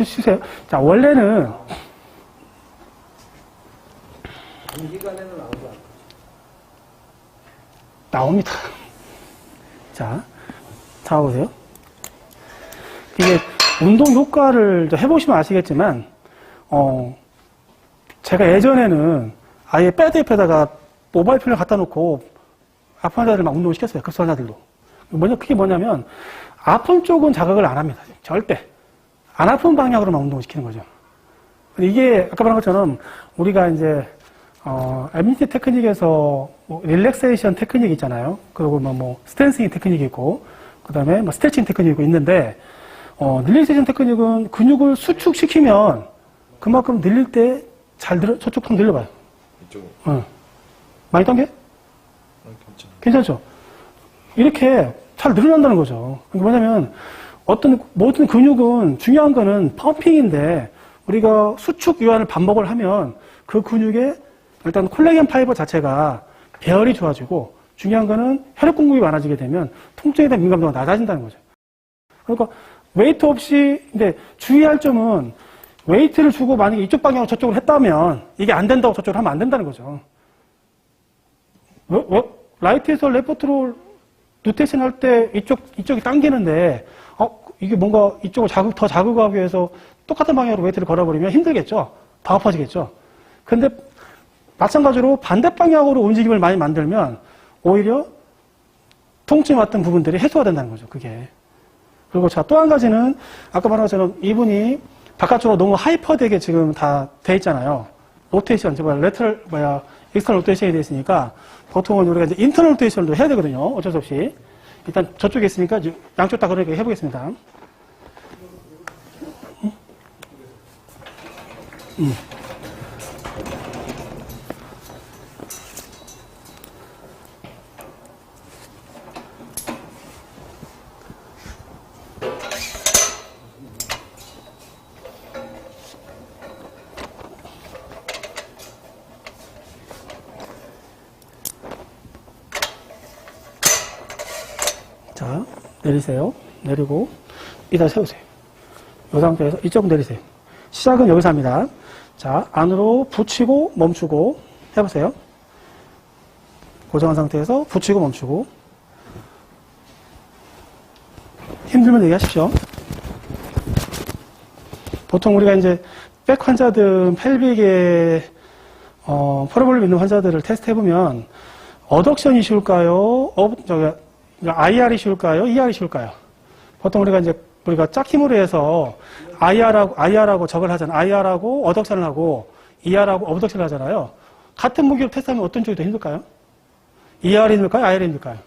쉬세요. 자, 원래는 단기간에는 나오지 않아요. 나옵니다. 자, 잡아보세요. 이게 운동 효과를 해보시면 아시겠지만, 제가 예전에는 아예 배드 옆에다가 모바일 폰을 갖다 놓고 아픈 환자들 막 운동을 시켰어요. 급수환자들도. 그게 뭐냐면, 아픈 쪽은 자극을 안 합니다. 절대. 안 아픈 방향으로만 운동을 시키는 거죠. 근데 이게 아까 말한 것처럼 우리가 이제 MBT 테크닉에서 릴렉세이션 테크닉 있잖아요. 그리고 스탠싱 테크닉이 있고, 그 다음에 스트레칭 테크닉이 있고 있는데, 릴렉세이션 테크닉은 근육을 수축시키면 그만큼 늘릴 때 저쪽 좀 늘려봐요. 이쪽은? 많이 당겨? 괜찮죠? 이렇게 잘 늘어난다는 거죠. 뭐냐면, 모든 근육은 중요한 거는 펌핑인데, 우리가 수축 유연을 반복을 하면 그 근육에 일단 콜라겐 파이버 자체가 배열이 좋아지고, 중요한 거는 혈액 공급이 많아지게 되면 통증에 대한 민감도가 낮아진다는 거죠. 그러니까 웨이트 없이, 근데 주의할 점은 웨이트를 주고 만약에 이쪽 방향으로 저쪽으로 했다면 이게 안 된다고 저쪽으로 하면 안 된다는 거죠. 라이트에서 레프트로 로테이션 할 때 이쪽이 당기는데, 이게 뭔가 이쪽을 더 자극하기 위해서 똑같은 방향으로 웨이트를 걸어버리면 힘들겠죠? 더 아파지겠죠? 근데 마찬가지로 반대 방향으로 움직임을 많이 만들면 오히려 통증이 왔던 부분들이 해소가 된다는 거죠, 그게. 그리고 자, 또 한 가지는 아까 말한 것처럼 이분이 바깥쪽으로 너무 하이퍼되게 지금 다 돼 있잖아요. 로테이션, 익스터널 로테이션이 돼 있으니까 보통은 우리가 이제 인터널 로테이션도 해야 되거든요. 어쩔 수 없이. 일단 저쪽에 있으니까 양쪽 다 그렇게 해보겠습니다. 자, 내리세요. 내리고, 이다 세우세요. 이 상태에서 이쪽 내리세요. 시작은 여기서 합니다. 자, 안으로 붙이고, 멈추고, 해보세요. 고정한 상태에서 붙이고, 멈추고. 힘들면 얘기하십시오. 보통 우리가 이제 백 환자들, 펠빅에, 프로블럼 있는 환자들을 테스트 해보면, 어덕션이 쉬울까요? IR이 쉬울까요? ER이 쉬울까요? 보통 우리가 짝힘으로 해서 IR하고 적을 하잖아요. IR하고 어덕션을 하고 ER하고 어덕션을 하잖아요. 같은 무기로 테스트하면 어떤 쪽이 더 힘들까요? ER이 힘들까요? IR이 힘들까요?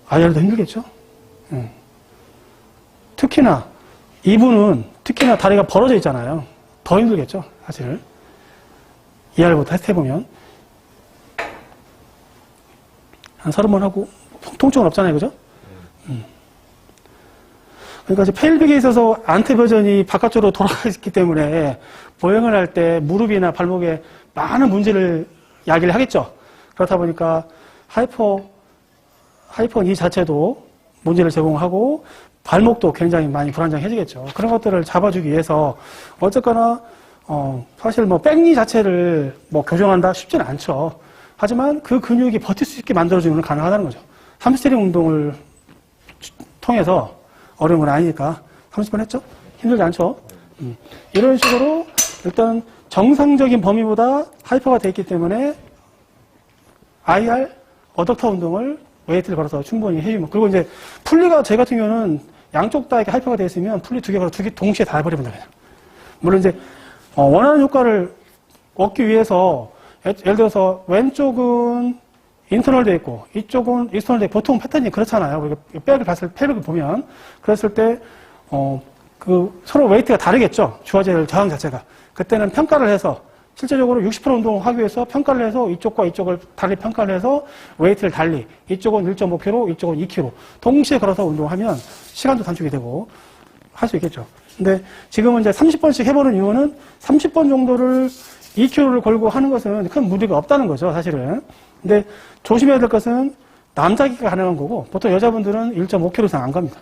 IR이 더 힘들겠죠? 특히나 이분은 특히나 다리가 벌어져 있잖아요. 더 힘들겠죠, 사실. ER부터 테스트해보면. 한 30번 하고, 통증은 없잖아요, 그죠? 그러니까 이제 펠빅에 있어서 안테버전이 바깥쪽으로 돌아가 있기 때문에 보행을 할 때 무릎이나 발목에 많은 문제를 야기를 하겠죠. 그렇다 보니까 하이퍼니 자체도 문제를 제공하고, 발목도 굉장히 많이 불안정해지겠죠. 그런 것들을 잡아주기 위해서 어쨌거나 사실 백니 자체를 교정한다 쉽지는 않죠. 하지만 그 근육이 버틸 수 있게 만들어주는 건 가능하다는 거죠. 함스트링 운동을 통해서 어려운 건 아니니까 30번 했죠? 힘들지 않죠? 이런 식으로 일단 정상적인 범위보다 하이퍼가 되어 있기 때문에 IR 어덕터 운동을 웨이트를 걸어서 충분히 해주면, 그리고 이제 풀리가 제 같은 경우는 양쪽 다 이렇게 하이퍼가 되어 있으면 풀리 두 개가 동시에 다 해버립니다, 그냥. 물론 이제, 원하는 효과를 얻기 위해서, 예를 들어서 왼쪽은 인터널 되어 있고, 이쪽은 익스터널 되어 있고, 보통 패턴이 그렇잖아요. 우리가 pelvik을 보면. 그랬을 때, 서로 웨이트가 다르겠죠. 주어질 저항 자체가. 그때는 평가를 해서, 실제적으로 60% 운동을 하기 위해서 평가를 해서 이쪽과 이쪽을 달리 평가를 해서 웨이트를 달리, 이쪽은 1.5kg, 이쪽은 2kg 동시에 걸어서 운동하면 시간도 단축이 되고 할 수 있겠죠. 근데 지금은 이제 30번씩 해보는 이유는 30번 정도를 2kg를 걸고 하는 것은 큰 무리가 없다는 거죠, 사실은. 근데 조심해야 될 것은 남자기가 가능한 거고, 보통 여자분들은 1.5kg 이상 안 갑니다.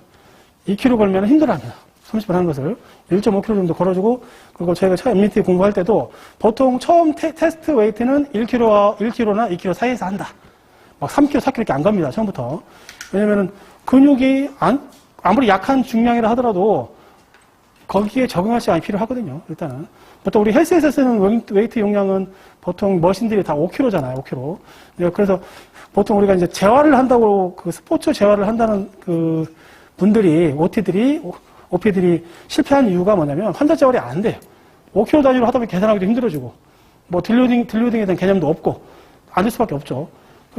2kg 걸면 힘들어합니다. 30분 하는 것을 1.5kg 정도 걸어주고, 그리고 저희가 처음 MBT 공부할 때도 보통 처음 테스트 웨이트는 1kg나 2kg 사이에서 한다. 막 3kg, 4kg밖에 안 갑니다, 처음부터. 왜냐면은 근육이 아무리 약한 중량이라 하더라도 거기에 적응할 시간이 필요하거든요, 일단은. 보통 우리 헬스에서 쓰는 웨이트 용량은 보통 머신들이 다 5kg잖아요, 5kg. 그래서 보통 우리가 이제 재활을 한다고, 그 스포츠 재활을 한다는 그 분들이, OP들이 실패한 이유가 뭐냐면 환자 재활이 안 돼요. 5kg 단위로 하다 보면 계산하기도 힘들어지고, 뭐 딜로딩에 대한 개념도 없고, 안 될 수밖에 없죠.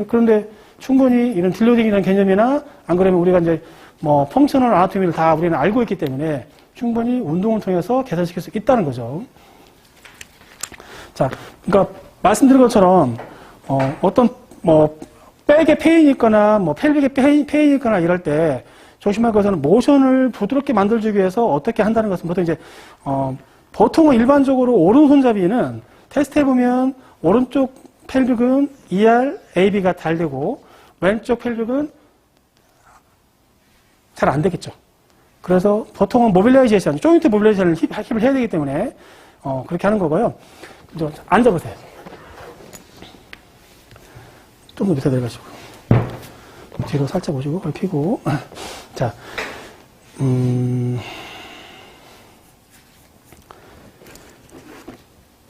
그런데 충분히 이런 딜로딩이라는 개념이나 안 그러면 우리가 이제 뭐 펑셔널 아나토미를 다 우리는 알고 있기 때문에 충분히 운동을 통해서 개선시킬 수 있다는 거죠. 자, 그러니까 말씀드린 것처럼 어떤 뭐 백에 페인이 있거나 뭐 펠빅에 페인이 있거나 이럴 때 조심할 것은 모션을 부드럽게 만들어주기 위해서 어떻게 한다는 것은 보통 이제 보통은 일반적으로 오른손잡이는 테스트 해보면 오른쪽 펠빅은 ER, AB가 잘 되고 왼쪽 펠빅은 잘 안 되겠죠. 그래서 보통은 모빌라이제이션, 조인트 모빌라이제이션을 힙을 해야 되기 때문에 그렇게 하는 거고요. 이제 앉아보세요. 좀 더 밑에 내려가시고 뒤로 살짝 오시고 펴고 자,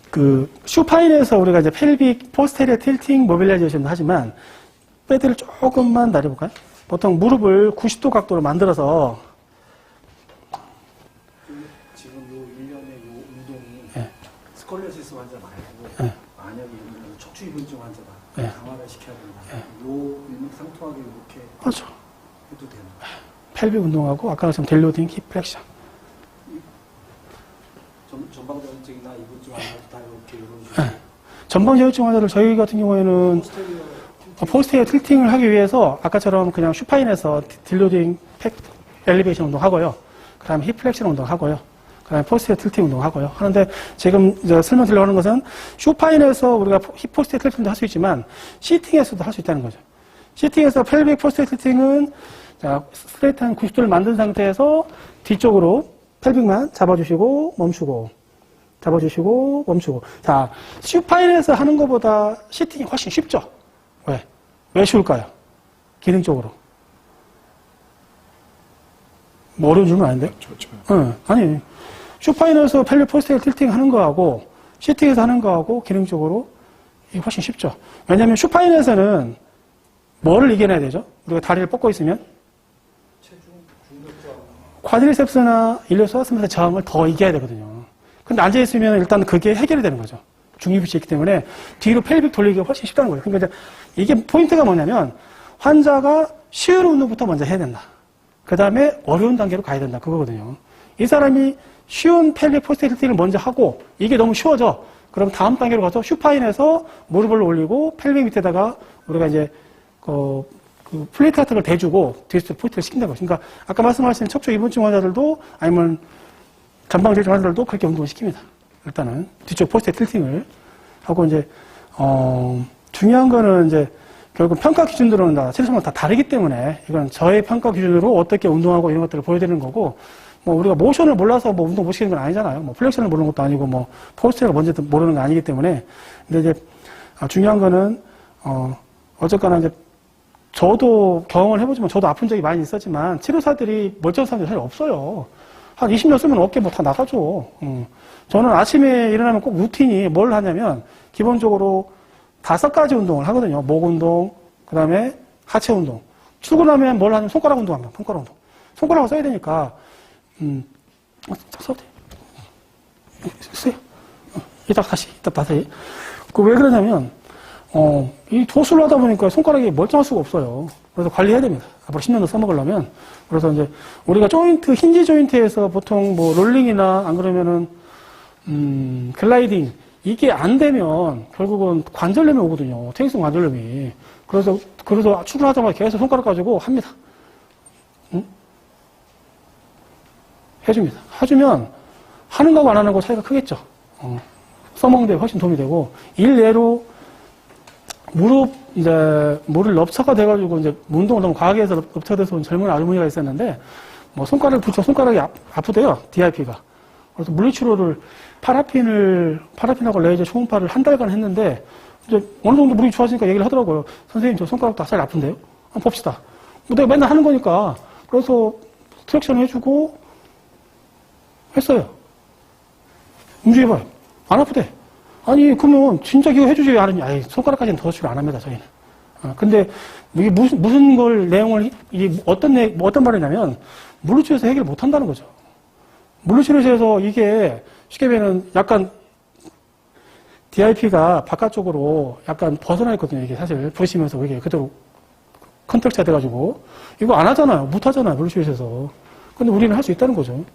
그 슈파인에서 우리가 이제 펠빅 포스테리어 틸팅 모빌라이제이션도 하지만 배드를 조금만 내려볼까요? 보통 무릎을 90도 각도로 만들어서 지금 요 1년의 요 운동이 네. 스콜리오시스 환자 말고 네. 만약에 척추 이분증 환자가 네. 강화를 시켜야 된다. 네. 요 일맥상통하게 이렇게 그렇죠. 해도 되나? 펠빅 운동하고 아까 말씀 델로딩, 힙 플렉션. 전방전증이나 이분증 환자도 다 이렇게 이런 식으로 네. 전방제혈증 환자들 저희 같은 경우에는 포스테리어 틸팅을 하기 위해서 아까처럼 그냥 슈파인에서 딜로딩 엘리베이션 운동 하고요. 그 다음에 힙 플렉션 운동 하고요. 그 다음에 포스테리어 틸팅 운동 하고요. 하는데 지금 이제 설명드리려고 하는 것은 슈파인에서 우리가 힙 포스테리어 틸팅도 할 수 있지만 시팅에서도 할 수 있다는 거죠. 시팅에서 펠빅 포스테리어 틸팅은 자, 스트레이트한 90도를 만든 상태에서 뒤쪽으로 펠빅만 잡아주시고 멈추고 잡아주시고 멈추고. 자, 슈파인에서 하는 것보다 시팅이 훨씬 쉽죠. 왜? 왜 쉬울까요? 기능적으로. 뭐 어려운 질문 아닌데? 응, 아니. 슈파인에서 펠빅 포스테리어 틸팅 하는 거하고 시팅에서 하는 거하고 기능적으로 이게 훨씬 쉽죠. 왜냐하면 슈파인에서는 뭐를 이겨내야 되죠? 우리가 다리를 뻗고 있으면 쿼드리셉스나 일리오사스의 저항을 더 이겨야 되거든요. 근데 앉아있으면 일단 그게 해결이 되는 거죠. 중립이 있기 때문에 뒤로 펠빅 돌리기가 훨씬 쉽다는 거예요. 그러니까 이게 포인트가 뭐냐면 환자가 쉬운 운동부터 먼저 해야 된다. 그 다음에 어려운 단계로 가야 된다. 그거거든요. 이 사람이 쉬운 펠빅 포스테리티를 먼저 하고 이게 너무 쉬워져. 그럼 다음 단계로 가서 슈파인에서 무릎을 올리고 펠빅 밑에다가 우리가 이제 그 플레이트 같은 걸 대주고 뒤에서 포인트를 시킨다는 거죠. 그러니까 아까 말씀하신 척추 이분증 환자들도 아니면 전방제혈증 환자들도 그렇게 운동을 시킵니다. 일단은 뒤쪽 포스트에 틸팅을 하고 이제 중요한 거는 이제 결국 평가 기준들은 다 체력성은 다 다르기 때문에 이건 저의 평가 기준으로 어떻게 운동하고 이런 것들을 보여드리는 거고 뭐 우리가 모션을 몰라서 뭐 운동 못 시키는 건 아니잖아요. 뭐 플렉션을 모르는 것도 아니고 뭐 포스트가 뭔지 모르는 건 아니기 때문에 근데 이제 중요한 거는 어쨌거나 이제 저도 경험을 해보지만 저도 아픈 적이 많이 있었지만 치료사들이 멀쩡한 사람들이 사실 없어요. 한 20년 쓰면 어깨 뭐 다 나가죠. 저는 아침에 일어나면 꼭 루틴이 뭘 하냐면 기본적으로 5가지 운동을 하거든요. 목 운동, 그 다음에 하체 운동. 출근하면 뭘 하냐면 손가락 운동합니다. 손가락 운동. 손가락을 써야 되니까 써도 돼. 써요. 이따 다시. 왜 그러냐면 이 도수를 하다 보니까 손가락이 멀쩡할 수가 없어요. 그래서 관리해야 됩니다. 앞으로 10년 더 써먹으려면. 그래서 이제 우리가 힌지 조인트에서 보통 뭐 롤링이나 안 그러면은, 글라이딩, 이게 안 되면 결국은 관절염이 오거든요. 퇴행성 관절염이. 그래서 출근하자마자 계속 손가락 가지고 합니다. 응? 해줍니다. 해주면 하는 거하고 안 하는 거 차이가 크겠죠. 써먹는 데 훨씬 도움이 되고, 일례로 물을 럽처가 돼가지고 이제 운동을 너무 과하게 해서 럽처가 돼서 온 젊은 아주머니가 있었는데, 뭐 손가락을 붙여 손가락이 아프대요, DIP가. 그래서 물리치료를 파라핀하고 레이저 초음파를 한 달간 했는데, 이제 어느 정도 물이 좋아지니까 얘기를 하더라고요. 선생님, 저 손가락도 살 아픈데요? 한번 봅시다. 내가 맨날 하는 거니까. 그래서 트랙션 해주고 했어요. 움직여봐요. 안 아프대. 아니, 그러면 진짜 이거 해주지 않으니, 아이, 손가락까지는 도수치료 안 합니다, 저희는. 근데 이게 무슨 걸 내용을, 이게 어떤 말이냐면, 물리치료에서 해결 못 한다는 거죠. 물리치료에서 이게 쉽게 보면 약간 DIP가 바깥쪽으로 약간 벗어나 있거든요. 이게 사실 보시면서 이게 그대로 컨택트가 돼가지고 이거 안 하잖아요. 못 하잖아요. 물리치료에서. 근데 우리는 할 수 있다는 거죠.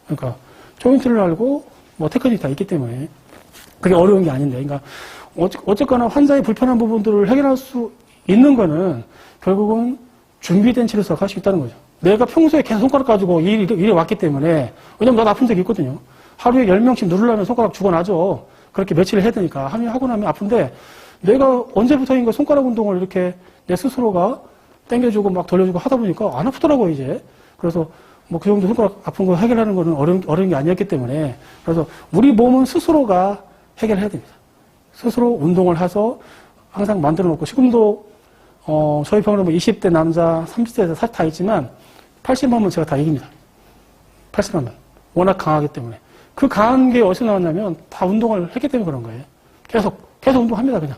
그러니까 조인트를 알고 뭐 테크닉이 다 있기 때문에 그게 어려운 게 아닌데. 그러니까 어쨌거나 환자의 불편한 부분들을 해결할 수 있는 거는 결국은 준비된 치료사가 할 수 있다는 거죠. 내가 평소에 계속 손가락 가지고 일에 왔기 때문에, 왜냐면 나도 아픈 적이 있거든요. 하루에 10명씩 누르려면 손가락 죽어나죠. 그렇게 며칠을 해야 되니까. 하고 나면 아픈데, 내가 언제부터인가 손가락 운동을 이렇게 내 스스로가 당겨주고 막 돌려주고 하다 보니까 안 아프더라고요, 이제. 그래서 뭐 그 정도 손가락 아픈 거 해결하는 거는 어려운 게 아니었기 때문에. 그래서 우리 몸은 스스로가 해결해야 됩니다. 스스로 운동을 해서 항상 만들어 놓고, 지금도 저희 병원에 뭐 20대 남자, 30대에서 사실 다 있지만 80만 명 제가 다 이깁니다. 80만 명. 워낙 강하기 때문에. 그 강한 게 어디서 나왔냐면 다 운동을 했기 때문에 그런 거예요. 계속 운동합니다, 그냥.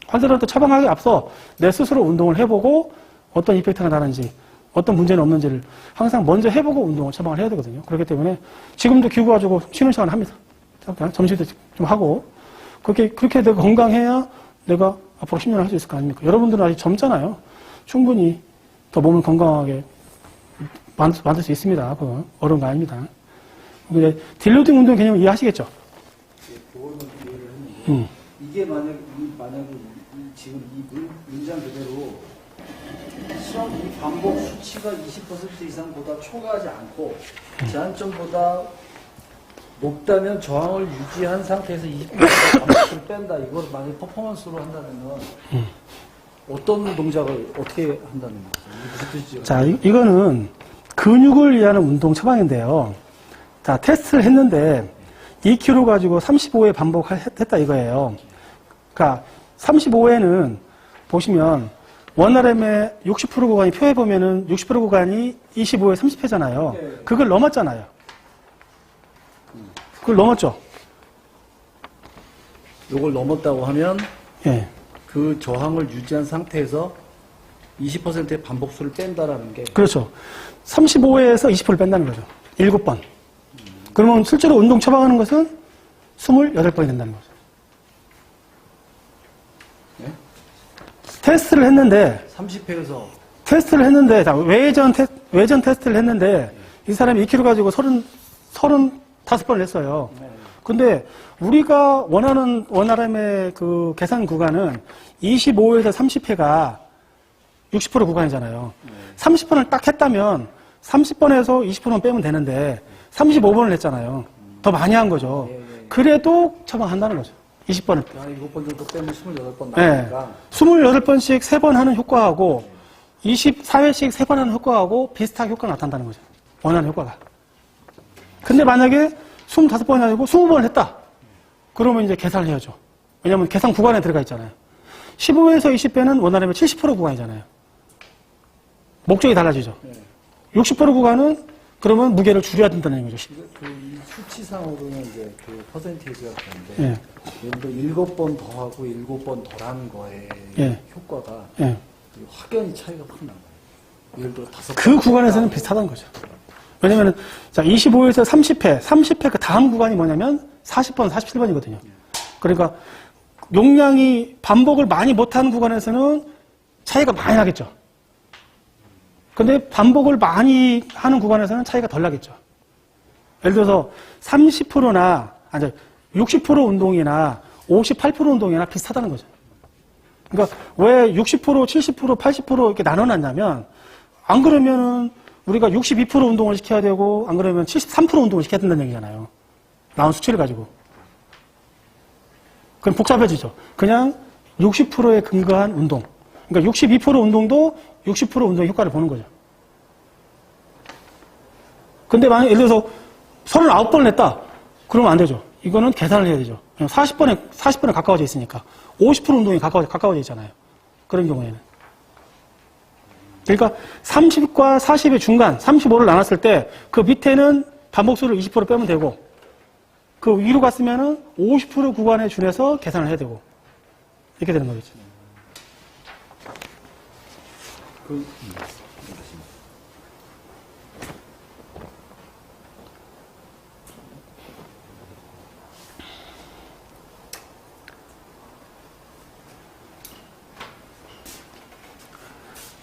환자들한테 처방하기 앞서 내 스스로 운동을 해보고 어떤 이펙트가 나는지, 어떤 문제는 없는지를 항상 먼저 해보고 운동을 처방을 해야 되거든요. 그렇기 때문에 지금도 기구 가지고 쉬는 시간을 합니다. 점심도 좀 하고. 그렇게 내가 건강해야 내가 앞으로 10년을 할 수 있을 거 아닙니까? 여러분들은 아직 젊잖아요. 충분히 더 몸을 건강하게 만들 수 있습니다. 그건 어려운 거 아닙니다. 근데 딜로딩 운동 개념을 이해하시겠죠? 그걸만 이해를 했는데 이게 만약에 지금 이 문장 그대로 시험 이 반복 수치가 20% 이상보다 초과하지 않고 제한점보다 높다면 저항을 유지한 상태에서 20% 반복수를 뺀다. 이걸 만약에 퍼포먼스로 한다면 어떤 동작을 어떻게 한다는 거죠? 이게 무슨 뜻이죠? 자, 이거는 근육을 위한 운동 처방인데요. 자, 테스트를 했는데 2kg 가지고 35회 반복했다 이거예요. 그러니까 35회는 보시면 원RM의 60% 구간이 표해 보면은 60% 구간이 25회 30회잖아요. 네. 그걸 넘었잖아요. 그걸 넘었죠. 이걸 넘었다고 하면 예. 그 저항을 유지한 상태에서 20%의 반복수를 뺀다라는 게 그렇죠. 35회에서 20%를 뺀다는 거죠. 7번. 그러면 실제로 운동 처방하는 것은 28번이 된다는 거죠. 네? 테스트를 했는데, 자, 외전 테스트를 했는데, 이 사람이 2kg 가지고 35번을 했어요. 네. 근데 우리가 원하는 원RM의 그 계산 구간은 25에서 30회가 60% 구간이잖아요. 30번을 딱 했다면 30번에서 20%만 빼면 되는데 35번을 했잖아요. 더 많이 한 거죠. 그래도 처방한다는 거죠. 20번을. 한 7번 정도 빼면 28번 네. 나오니까 28번씩 3번 하는 효과하고 24회씩 3번 하는 효과하고 비슷하게 효과가 나타난다는 거죠. 원하는 효과가. 근데 만약에 25번이 아니고 20번을 했다. 그러면 이제 계산을 해야죠. 왜냐하면 계산 구간에 들어가 있잖아요. 15에서 20배는 원활하면 70% 구간이잖아요. 목적이 달라지죠. 60% 구간은 그러면 무게를 줄여야 된다는 얘기죠. 이 수치상으로는 이제 그 퍼센테이지가 되는데 예. 예를 들어 7번 더 하고 7번 덜 하는 거에 예. 효과가 예. 확연히 차이가 확 나요. 예를 들어 5번 그 구간에서는 비슷하다는 거죠. 왜냐면은, 자, 25에서 30회 그 다음 구간이 뭐냐면 40번, 47번이거든요. 그러니까 용량이 반복을 많이 못하는 구간에서는 차이가 많이 나겠죠. 근데 반복을 많이 하는 구간에서는 차이가 덜 나겠죠. 예를 들어서 30%나, 아니, 60% 운동이나 58% 운동이나 비슷하다는 거죠. 그러니까 왜 60%, 70%, 80% 이렇게 나눠놨냐면, 안 그러면은 우리가 62% 운동을 시켜야 되고, 안 그러면 73% 운동을 시켜야 된다는 얘기잖아요. 나온 수치를 가지고. 그럼 복잡해지죠. 그냥 60%에 근거한 운동. 그러니까 62% 운동도 60% 운동 효과를 보는 거죠. 근데 만약 예를 들어서 39번을 냈다. 그러면 안 되죠. 이거는 계산을 해야 되죠. 40번에 가까워져 있으니까. 50% 운동이 가까워져 있잖아요. 그런 경우에는. 그러니까 30과 40의 중간, 35를 나눴을 때 그 밑에는 반복수를 20% 빼면 되고 그 위로 갔으면은 50% 구간에 준해서 계산을 해야 되고 이렇게 되는 거겠죠.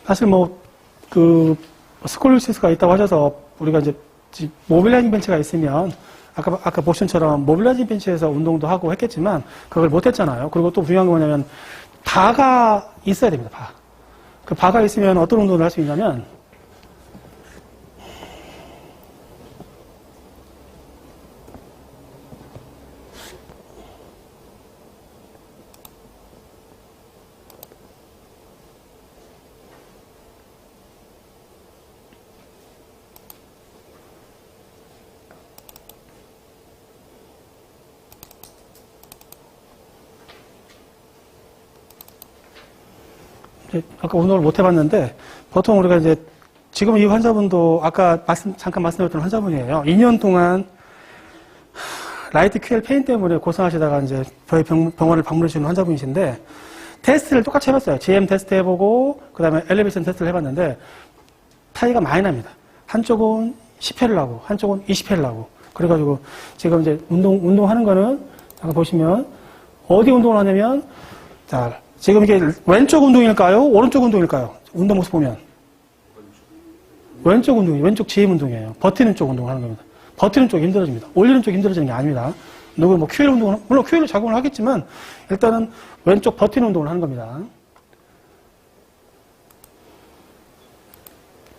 사실 스콜리오시스가 있다고 하셔서 우리가 이제 모빌라이징 벤치가 있으면 아까 보신처럼 모빌라이징 벤치에서 운동도 하고 했겠지만 그걸 못 했잖아요. 그리고 또 중요한 건 뭐냐면 바가 있어야 됩니다. 바. 그 바가 있으면 어떤 운동을 할 수 있냐면 아까 운동을 못 해봤는데 보통 우리가 이제 지금 이 환자분도 아까 잠깐 말씀드렸던 환자분이에요. 2년 동안 라이트 QL 페인 때문에 고생하시다가 이제 저희 병원을 방문해 주시는 환자분이신데 테스트를 똑같이 해봤어요. GM 테스트 해보고 그다음에 엘리베이션 테스트를 해봤는데 차이가 많이 납니다. 한쪽은 10회를 하고 한쪽은 20회를 하고 그래가지고 지금 이제 운동하는 거는 잠깐 보시면 어디 운동을 하냐면 자. 지금 이게 왼쪽 운동일까요? 오른쪽 운동일까요? 운동 모습 보면. 왼쪽 운동이에요. 왼쪽 GM 운동이에을 버티는 쪽 운동을 하는 겁니다. 버티는 쪽이 힘들어집니다. 올리는 쪽이 힘들어지는 게 아닙니다. 누구 QL 운동을, 물론 QL로 작용을 하겠지만 일단은 왼쪽 버티는 운동을 하는 겁니다.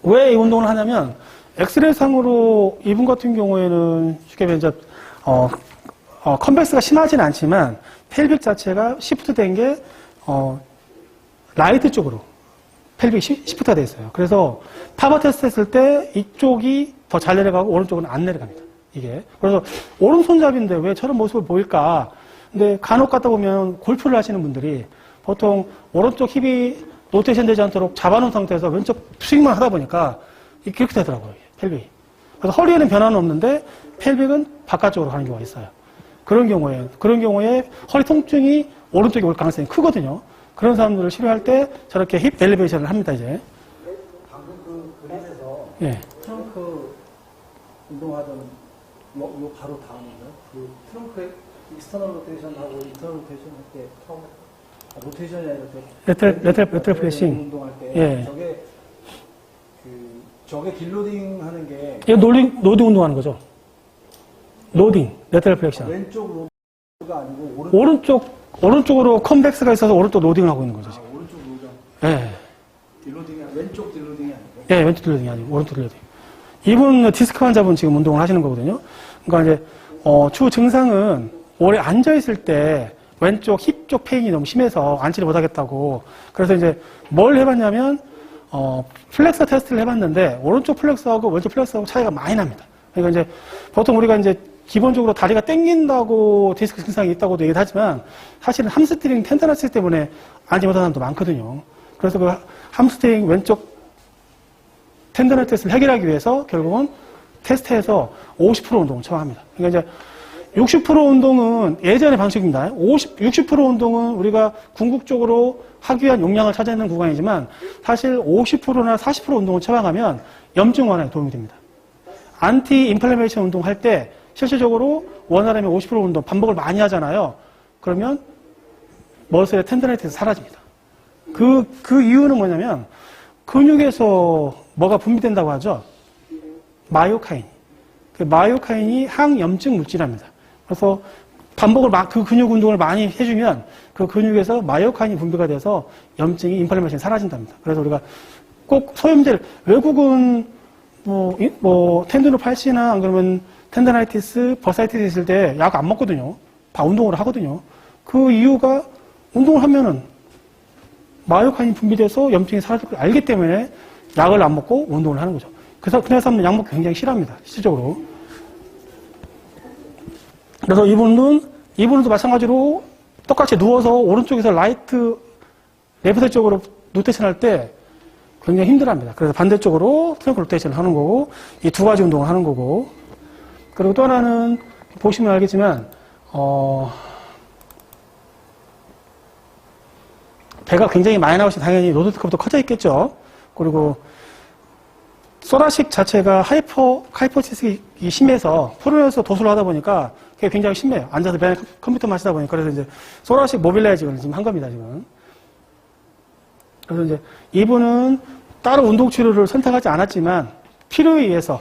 왜 이 운동을 하냐면 엑스레이 상으로 이분 같은 경우에는 쉽게 말해 이제 컨벡스가 심하지는 않지만 펠빅 자체가 시프트 된 게 라이트 쪽으로 펠빅 시프트가 되어 있어요. 그래서 타버 테스트 했을 때 이쪽이 더 잘 내려가고 오른쪽은 안 내려갑니다. 이게. 그래서 오른손잡이인데 왜 저런 모습을 보일까? 근데 간혹 가다 보면 골프를 하시는 분들이 보통 오른쪽 힙이 로테이션 되지 않도록 잡아놓은 상태에서 왼쪽 스윙만 하다 보니까 이렇게 되더라고요. 펠빅이. 그래서 허리에는 변화는 없는데 펠빅은 바깥쪽으로 가는 경우가 있어요. 그런 경우에 허리 통증이 오른쪽에 올 가능성이 크거든요. 그런 사람들을 치료할 때 저렇게 힙 엘리베이션을 합니다, 이제. 방금 그 그림에서 예. 트렁크 운동하던 요 바로 다음인가요? 그 트렁크에 익스터널 로테이션하고 인터널 로테이션 할 때 처음 로테이션이 아니라 레터럴 프레싱 운동할 때 예. 저게 딜로딩 하는 게 이거 노딩 운동하는 거죠. 노딩, 레터럴 플렉션. 왼쪽 로드가 아니고 오른쪽으로 컨벡스가 있어서 오른쪽 로딩을 하고 있는 거죠, 지금. 오른쪽 로드. 예. 딜로딩이 왼쪽 딜로딩이 아니고. 예, 왼쪽 딜로딩이 아니고 오른쪽 딜로딩. 이분 디스크 환자분 지금 운동을 하시는 거거든요. 그러니까 이제 주 증상은 오래 앉아 있을 때 왼쪽 힙 쪽 페인이 너무 심해서 앉지를 못하겠다고. 그래서 이제 뭘 해봤냐면 플렉서 테스트를 해봤는데 오른쪽 플렉서하고 왼쪽 플렉서하고 차이가 많이 납니다. 그러니까 이제 보통 우리가 이제 기본적으로 다리가 땡긴다고 디스크 증상이 있다고도 얘기를 하지만 사실은 함스트링 텐더너스 때문에 앉지 못하는 사람도 많거든요. 그래서 그 함스트링 왼쪽 텐더너스를 해결하기 위해서 결국은 테스트해서 50% 운동을 처음합니다. 그러니까 이제 60% 운동은 예전의 방식입니다. 60% 운동은 우리가 궁극적으로 하기 위한 용량을 찾아내는 구간이지만 사실 50%나 40% 운동을 처방하면 염증 완화에 도움이 됩니다. 안티 인플레메이션 운동할 때 실질적으로 원활하면 50% 운동 반복을 많이 하잖아요. 그러면 머슬의 텐더나이트에서 사라집니다. 그 이유는 뭐냐면 근육에서 뭐가 분비된다고 하죠. 마이오카인. 그 마이오카인이 항염증 물질입니다. 그래서 반복을 그 근육 운동을 많이 해주면 그 근육에서 마이오카인이 분비가 돼서 염증이 인플레메이션이 사라진답니다. 그래서 우리가 꼭 소염제를 외국은 텐디노팔시나 안 그러면 텐더나이티스, 버사이티스 있을 때 약 안 먹거든요. 다 운동으로 하거든요. 그 이유가 운동을 하면은 마이오카인이 분비돼서 염증이 사라질 걸 알기 때문에 약을 안 먹고 운동을 하는 거죠. 그래서 그런 사람은 약 먹기 굉장히 싫어합니다. 실질적으로. 그래서 이분도 마찬가지로 똑같이 누워서 오른쪽에서 레프트 쪽으로 로테이션 할 때 굉장히 힘들어합니다. 그래서 반대쪽으로 트렁크 로테이션을 하는 거고, 이 두 가지 운동을 하는 거고, 그리고 또 하나는 보시면 알겠지만, 배가 굉장히 많이 나오시면 당연히 로드컵도 커져 있겠죠. 그리고 소라식 자체가 하이퍼치식이 심해서 프로에서 도수를 하다 보니까 그게 굉장히 심해요. 앉아서 맨날 컴퓨터만 하시다 보니까. 그래서 이제 소라식 모빌라이징을 지금 한 겁니다, 지금. 그래서 이제 이분은 따로 운동 치료를 선택하지 않았지만 필요에 의해서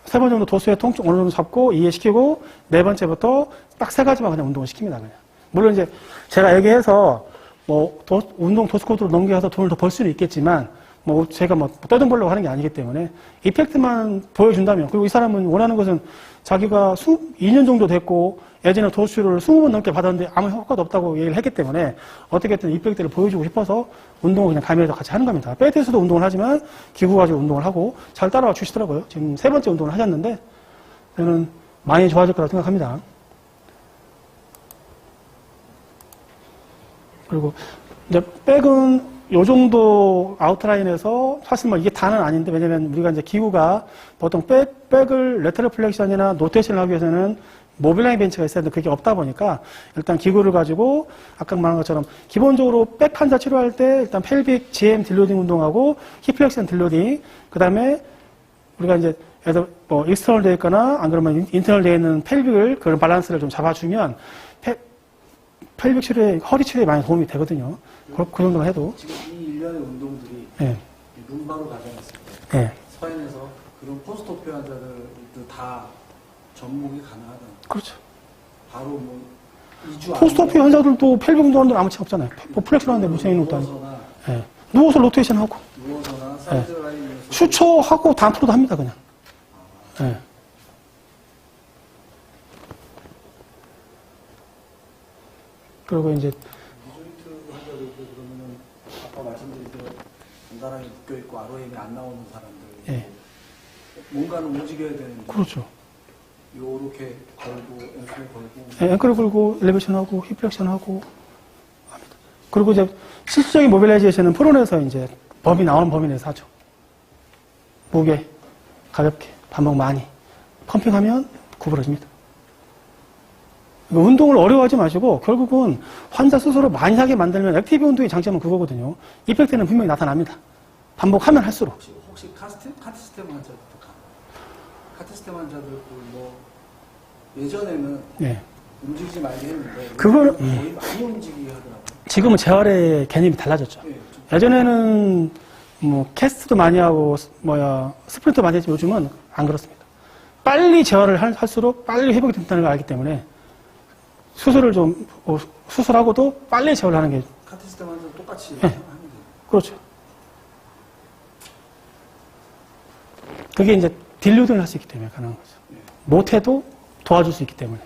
3번 정도 도수의 통증 어느 정도 잡고 이해시키고 4번째부터 딱 3가지만 그냥 운동을 시킵니다, 그냥. 물론 이제 제가 얘기해서 운동 도수 코드로 넘겨서 돈을 더 벌 수는 있겠지만 제가 떠든 벌려고 하는 게 아니기 때문에 이펙트만 보여준다면, 그리고 이 사람은 원하는 것은 자기가 2년 정도 됐고 예전에 도수치료를 20번 넘게 받았는데 아무 효과도 없다고 얘기를 했기 때문에 어떻게든 이펙트를 보여주고 싶어서 운동을 그냥 가면서 같이 하는 겁니다. 배트에서도 운동을 하지만 기구 가지고 운동을 하고 잘 따라와 주시더라고요. 지금 3번째 운동을 하셨는데 저는 많이 좋아질 거라고 생각합니다. 그리고 이제 백은 요 정도 아웃라인에서 사실 이게 다는 아닌데, 왜냐면 우리가 이제 기구가 보통 백을 레터럴 플렉션이나 노테이션을 하기 위해서는 모빌라인 벤치가 있어야 되는데 그게 없다 보니까 일단 기구를 가지고 아까 말한 것처럼 기본적으로 백 환자 치료할 때 일단 펠빅 GM 딜로딩 운동하고 힙플렉션 딜로딩, 그 다음에 우리가 이제 익스터널 되어 있거나 안 그러면 인터널 되어 있는 펠빅을 그런 밸런스를 좀 잡아주면 펠빅 치료에, 허리 치료에 많이 도움이 되거든요. 그 정도만 해도. 지금 이 일련의 운동들이 네. 룸바로 가정했을 때 네. 서현에서 그런 포스트오피 환자들도 다 접목이 가능하다. 그렇죠. 바로 2주 안에 포스트오피 환자들도 펠빅 운동하는 데는 아무 차이 없잖아요. 플렉션 하는데 무슨 의미 없다니. 네. 누워서 로테이션 하고. 누워서나 사이드 라인에서 추초하고 단프로도 합니다, 그냥. 네. 그리고 이제 조인트 환자들도 그러면은 아까 말씀드린 대로 단단하게 묶여 있고 ROM이 안 나오는 사람들, 예. 뭔가는 움직여야 되는데 그렇죠. 요렇게 걸고 앵클 걸고 예, 앵클을 걸고 엘리베이션하고 힙플렉션하고 합니다. 그리고 이제 실질적인 모빌라이제이션은 프론에서 이제 나오는 범위 내에서 하죠. 무게 가볍게 반복 많이 펌핑하면 구부러집니다. 운동을 어려워하지 마시고 결국은 환자 스스로 많이 하게 만들면 액티브 운동의 장점은 그거거든요. 이펙트는 분명히 나타납니다. 반복하면 할수록. 혹시 카티스템 환자들도 카티스템 환자들도 예전에는 네. 움직이지 말게 했는데 그거는 거의 많이 움직이게 하더라고요. 지금은 재활의 개념이 달라졌죠. 네, 예전에는 캐스트도 많이 하고 스프린트 많이 했지만 요즘은 안 그렇습니다. 빨리 재활을 할수록 빨리 회복이 된다는 걸 알기 때문에 수술하고도 빨리 재활을 하는 게. 카티스템 환자도 똑같이 네. 합니다. 그렇죠. 그게 이제 딜루딩을 할 수 있기 때문에 가능한 거죠. 못해도 도와줄 수 있기 때문에.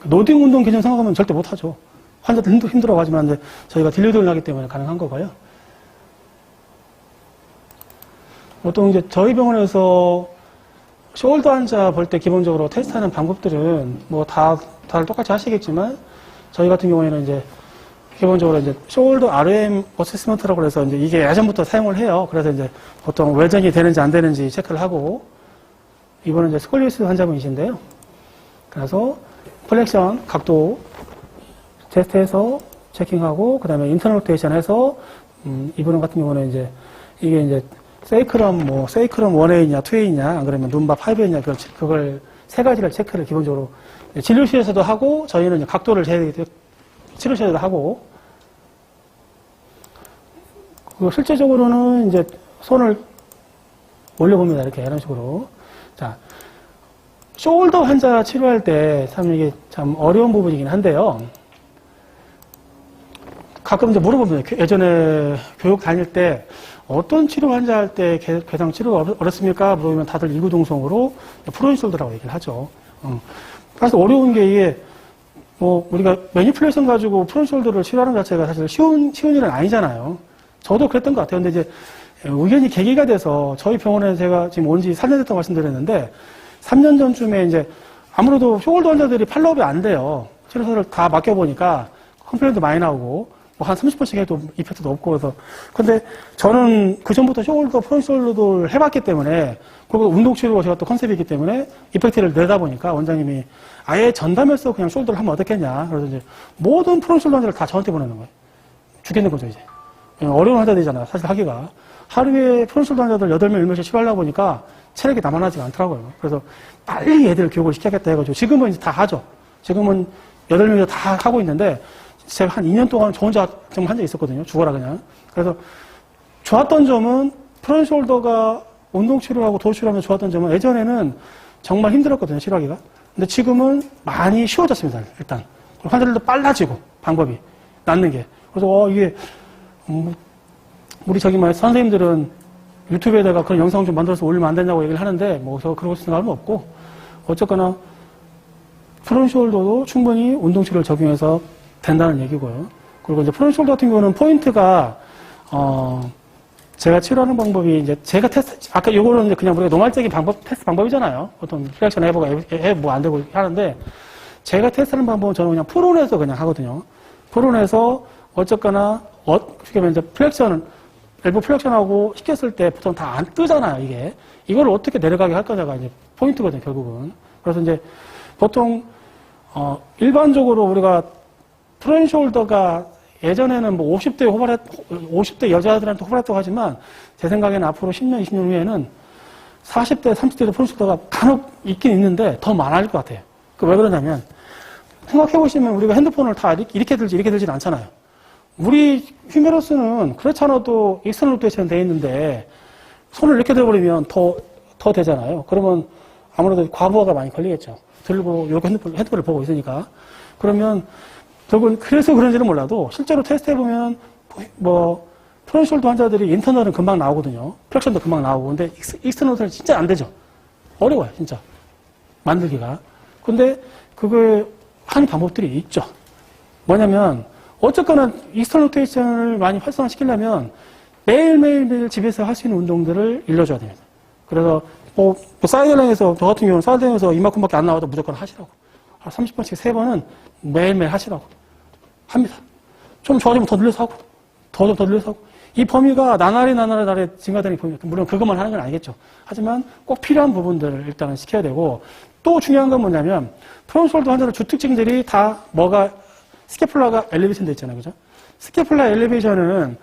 노딩 운동 개념 생각하면 절대 못하죠. 환자들 힘들어하지만 이제 저희가 딜루딩을 하기 때문에 가능한 거고요. 보통 이제 저희 병원에서 숄더 환자 볼 때 기본적으로 테스트하는 방법들은 다들 똑같이 하시겠지만 저희 같은 경우에는 이제 기본적으로 이제 숄더 RM 어세스먼트라고 해서 이제 이게 예전부터 사용을 해요. 그래서 이제 보통 외전이 되는지 안 되는지 체크를 하고, 이번은 이제 스콜리오시스 환자분이신데요. 그래서 플렉션 각도 테스트해서 체킹하고, 그 다음에 인터널 로테이션 해서, 이분 같은 경우는 이제 이게 이제 세이크럼 1A냐 2A냐 안 그러면 룸바 5A냐 그걸 3가지를 체크를 기본적으로 진료실에서도 하고, 저희는 이제 각도를 치료실에서도 하고, 그리고 실제적으로는 이제 손을 올려봅니다. 이런 식으로. 자, 숄더 환자 치료할 때 참 이게 참 어려운 부분이긴 한데요. 가끔 이제 물어봅니다. 예전에 교육 다닐 때 어떤 치료 환자 할 때 가장 치료가 어렵습니까? 물어보면 다들 일구동성으로 프로인 숄더라고 얘기를 하죠. 사실 어려운 게 이게 뭐 우리가 매니플레이션 가지고 프론숄더를 치료하는 자체가 사실 쉬운 일은 아니잖아요. 저도 그랬던 것 같아요. 근데 이제 의견이 계기가 돼서 저희 병원에 제가 지금 온 지 4년 됐다고 말씀드렸는데 3년 전쯤에 이제 아무래도 숄더 환자들이 팔로업이 안 돼요. 치료서를 다 맡겨보니까 컴플레인도 많이 나오고 뭐 한 30번씩 해도 이펙트도 없고 그래서 근데 저는 그 전부터 숄더, 프론숄더를 해봤기 때문에 그리고 운동치료가 제가 또 컨셉이기 때문에 이펙트를 내다 보니까 원장님이 아예 전담해서 그냥 숄더를 하면 어떻겠냐. 그래서 이제 모든 프론숄더 환자를 다 저한테 보내는 거예요. 죽겠는 거죠, 이제. 어려운 환자들이잖아요, 사실 하기가. 하루에 프론숄더 환자들 8명, 10명씩 치료하려고 보니까 체력이 남아나지가 않더라고요. 그래서 빨리 애들 교육을 시켜야겠다 해가지고 지금은 이제 다 하죠. 지금은 8명이 다 하고 있는데 제가 한 2년 동안 저 혼자 좀 한 적이 있었거든요. 죽어라 그냥. 그래서 좋았던 점은 프론숄더가 운동치료하고 도수치료하면 좋았던 점은 예전에는 정말 힘들었거든요. 치료하기가. 근데 지금은 많이 쉬워졌습니다. 일단. 환자들도 빨라지고 방법이 낫는 게. 그래서 이게 우리 선생님들은 유튜브에다가 그런 영상 좀 만들어서 올리면 안 되냐고 얘기를 하는데 뭐 그러고 생각은 없고 어쨌거나 프론숄더도 충분히 운동치료를 적용해서 된다는 얘기고요. 그리고 이제 프론숄더 같은 경우는 포인트가 제가 치료하는 방법이 이제 제가 테스트 아까 요거는 이제 그냥 우리가 노말적인 테스트 방법이잖아요. 보통 플렉션 해보고 뭐 안 되고 하는데 제가 테스트하는 방법은 저는 그냥 프론에서 그냥 하거든요. 프론에서 어쨌거나 어떻게 보면 이제 플렉션은 엘보 플렉션하고 시켰을 때 보통 다 안 뜨잖아요. 이걸 어떻게 내려가게 할 거냐가 이제 포인트거든요. 결국은. 그래서 이제 보통 일반적으로 우리가 프론숄더가 예전에는 뭐 50대 여자들한테 호발했다고 하지만 제 생각에는 앞으로 10년, 20년 후에는 40대, 30대도 프론숄더가 간혹 있긴 있는데 더 많아질 것 같아요. 왜 그러냐면 생각해보시면 우리가 핸드폰을 다 이렇게 들지는 않잖아요. 우리 휴메러스는 그렇지 않아도 익스터널 로테이션 돼 있는데 손을 이렇게 들어버리면 더 되잖아요. 그러면 아무래도 과부하가 많이 걸리겠죠. 들고 이렇게 핸드폰을 보고 있으니까. 그러면 결국은 그래서 그런지는 몰라도 실제로 테스트해보면 뭐 프론숄더 환자들이 인터널은 금방 나오거든요. 플렉션도 금방 나오고. 근데 익스터널은 진짜 안 되죠. 어려워요, 진짜. 만들기가. 근데 그걸 하는 방법들이 있죠. 뭐냐면 어쨌거나 익스터널 로테이션을 많이 활성화시키려면 매일매일 집에서 할 수 있는 운동들을 일러줘야 됩니다. 그래서 뭐 사이드라인에서 저 같은 경우는 사이드라인에서 이만큼밖에 안 나와도 무조건 하시라고. 30번씩 3번은 매일매일 하시라고 합니다. 좀 좋아지면 더 늘려서 하고 더 늘려서 하고 이 범위가 나날이 증가되는 범위입니다. 물론 그것만 하는 건 아니겠죠. 하지만 꼭 필요한 부분들을 일단은 시켜야 되고 또 중요한 건 뭐냐면 프론숄더 환자들 주특징들이 다 스캐플라가 엘리베이션 돼 있잖아요. 그죠? 스캐플라 엘리베이션은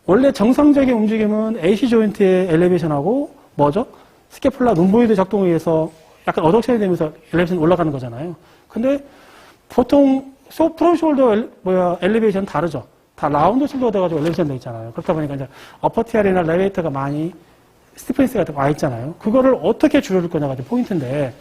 원래 정상적인 움직임은 AC 조인트의 엘리베이션하고 뭐죠? 스캐플라 룸보이드 작동에 의해서 약간 어덕션이 되면서 엘리베이션 올라가는 거잖아요. 근데 보통 프론숄더 엘리베이션 다르죠. 다 라운드 숄더가 돼가지고 엘리베이션 돼 있잖아요. 그렇다 보니까 이제 어퍼티알이나 레베이터가 많이 스티프니스가 와 있잖아요. 그거를 어떻게 줄여줄 거냐가 포인트인데